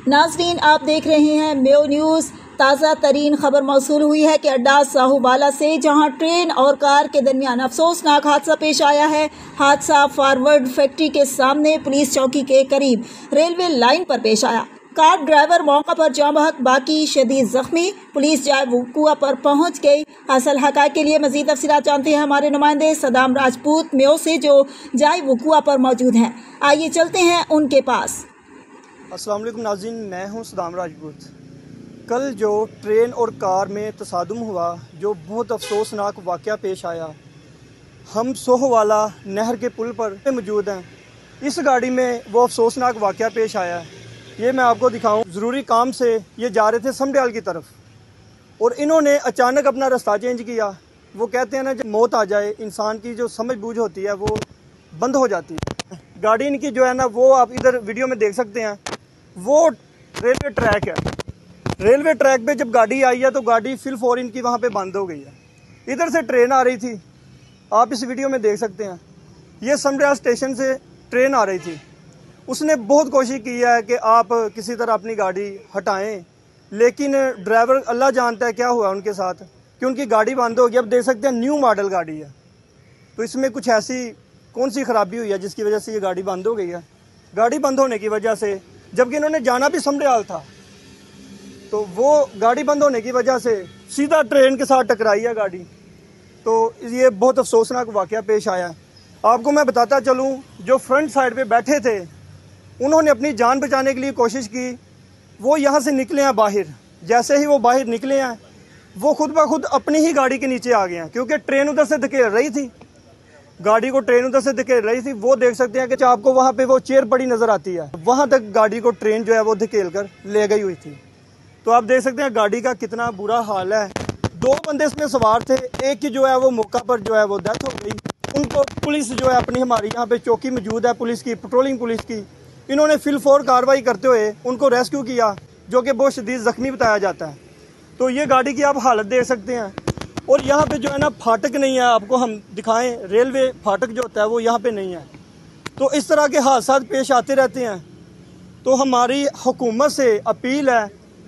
नाज़रीन, आप देख रहे हैं मेयो न्यूज़। ताज़ा तरीन खबर मौसूल हुई है कि अड्डा साहूवाला से जहां ट्रेन और कार के दरमियान अफसोसनाक हादसा पेश आया है। हादसा फॉरवर्ड फैक्ट्री के सामने पुलिस चौकी के करीब रेलवे लाइन पर पेश आया। कार ड्राइवर मौका पर जाँ बहक, बाकी शदीद जख्मी। पुलिस जाए वकूआ पर पहुंच गई। असल हक़ाइक़ के लिए मज़ीद तफसीलात जानते हैं हमारे नुमाइंदे सदाम राजपूत मेयो से, जो जाए वकूआ पर मौजूद हैं। आइए चलते हैं उनके पास। अस्सलाम वालेकुम नाज़रीन, मैं हूं सदाम राजपूत। कल जो ट्रेन और कार में तसादुम हुआ, जो बहुत अफसोसनाक वाक़या पेश आया, हम सोहवाला नहर के पुल पर मौजूद हैं। इस गाड़ी में वो अफसोसनाक वाक़या पेश आया है। ये मैं आपको दिखाऊं। ज़रूरी काम से ये जा रहे थे समडियाल की तरफ और इन्होंने अचानक अपना रास्ता चेंज किया। वो कहते हैं ना, जब मौत आ जाए इंसान की जो समझ बूझ होती है वो बंद हो जाती है। गाड़ी इनकी जो है ना, वो आप इधर वीडियो में देख सकते हैं, वो रेलवे ट्रैक है। रेलवे ट्रैक पे जब गाड़ी आई है तो गाड़ी फिल फोर इनकी वहाँ पे बंद हो गई है। इधर से ट्रेन आ रही थी, आप इस वीडियो में देख सकते हैं। ये समडियाल स्टेशन से ट्रेन आ रही थी। उसने बहुत कोशिश की है कि आप किसी तरह अपनी गाड़ी हटाएं, लेकिन ड्राइवर अल्लाह जानता है क्या हुआ उनके साथ कि उनकी गाड़ी बंद हो गई। अब देख सकते हैं न्यू मॉडल गाड़ी है, तो इसमें कुछ ऐसी कौन सी खराबी हुई है जिसकी वजह से ये गाड़ी बंद हो गई है। गाड़ी बंद होने की वजह से, जबकि इन्होंने जाना भी समडियाल था, तो वो गाड़ी बंद होने की वजह से सीधा ट्रेन के साथ टकराई है गाड़ी। तो ये बहुत अफसोसनाक वाक़या पेश आया है। आपको मैं बताता चलूँ, जो फ्रंट साइड पे बैठे थे उन्होंने अपनी जान बचाने के लिए कोशिश की। वो यहाँ से निकले हैं बाहर। जैसे ही वो बाहर निकले हैं, वो खुद ब खुद अपनी ही गाड़ी के नीचे आ गए हैं, क्योंकि ट्रेन उधर से धकेल रही थी। गाड़ी को ट्रेन उधर से धकेल रही थी। वो देख सकते हैं कि आपको वहाँ पे वो चेयर पड़ी नज़र आती है, वहाँ तक गाड़ी को ट्रेन जो है वो धकेल कर ले गई हुई थी। तो आप देख सकते हैं गाड़ी का कितना बुरा हाल है। दो बंदे इसमें सवार थे, एक की जो है वो मौका पर जो है वो डेथ हो गई। उनको पुलिस जो है अपनी, हमारी यहाँ पे चौकी मौजूद है पुलिस की, पेट्रोलिंग पुलिस की, इन्होंने फिल फोर कार्रवाई करते हुए उनको रेस्क्यू किया, जो कि बहुत शदीद ज़ख्मी बताया जाता है। तो ये गाड़ी की आप हालत देख सकते हैं। और यहाँ पे जो है ना, फाटक नहीं है। आपको हम दिखाएं, रेलवे फाटक जो होता है वो यहाँ पे नहीं है। तो इस तरह के हादसा पेश आते रहते हैं। तो हमारी हुकूमत से अपील है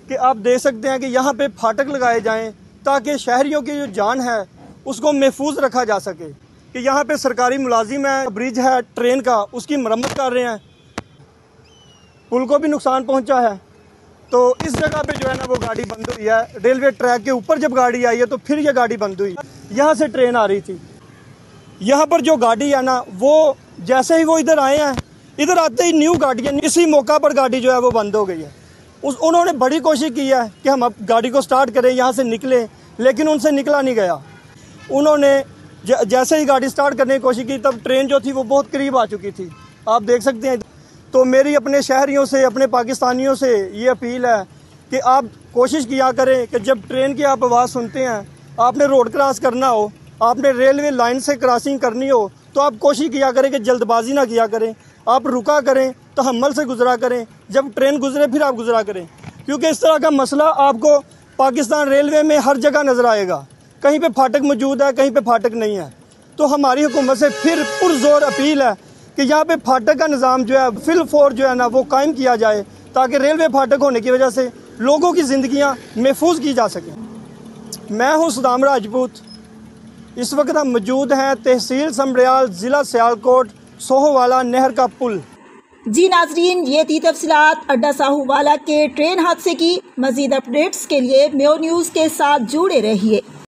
कि आप देख सकते हैं कि यहाँ पे फाटक लगाए जाएं, ताकि शहरियों की जो जान है उसको महफूज रखा जा सके। कि यहाँ पे सरकारी मुलाजिम है, ब्रिज है ट्रेन का, उसकी मरम्मत कर रहे हैं, पुल को भी नुकसान पहुँचा है। तो इस जगह पे जो है ना वो गाड़ी बंद हुई है। रेलवे ट्रैक के ऊपर जब गाड़ी आई है तो फिर ये गाड़ी बंद हुई। यहाँ से ट्रेन आ रही थी। यहाँ पर जो गाड़ी है ना, वो जैसे ही वो इधर आए हैं, इधर आते ही न्यू गाड़ी है, इसी मौका पर गाड़ी जो है वो बंद हो गई है। उन्होंने बड़ी कोशिश की है कि हम अब गाड़ी को स्टार्ट करें, यहाँ से निकलें, लेकिन उनसे निकला नहीं गया। उन्होंने जैसे ही गाड़ी स्टार्ट करने की कोशिश की, तब ट्रेन जो थी वो बहुत करीब आ चुकी थी, आप देख सकते हैं। तो मेरी अपने शहरियों से, अपने पाकिस्तानियों से ये अपील है कि आप कोशिश किया करें कि जब ट्रेन की आप आवाज़ सुनते हैं, आपने रोड क्रॉस करना हो, आपने रेलवे लाइन से क्रॉसिंग करनी हो, तो आप कोशिश किया करें कि जल्दबाजी ना किया करें। आप रुका करें, तहम्मुल से गुजरा करें, जब ट्रेन गुजरे फिर आप गुजरा करें। क्योंकि इस तरह का मसला आपको पाकिस्तान रेलवे में हर जगह नज़र आएगा। कहीं पे फाटक मौजूद है, कहीं पे फाटक नहीं है। तो हमारी हुकूमत से फिर पुरजोर अपील है कि यहाँ पे फाटक का निज़ाम जो है, फिल फोर जो है ना, वो कायम किया जाए, ताकि रेलवे फाटक होने की वजह से लोगों की ज़िंदगियाँ महफूज की जा सकें। मैं हूँ सदाम राजपूत। इस वक्त हम मौजूद हैं तहसील समडियाल, ज़िला सियालकोट, सोहवाला नहर का पुल। जी नाजरीन, ये थी तफसीलात अड्डा साहूवाला के ट्रेन हादसे की। मज़ीद अपडेट्स के लिए मेयो न्यूज़ के साथ जुड़े रहिए।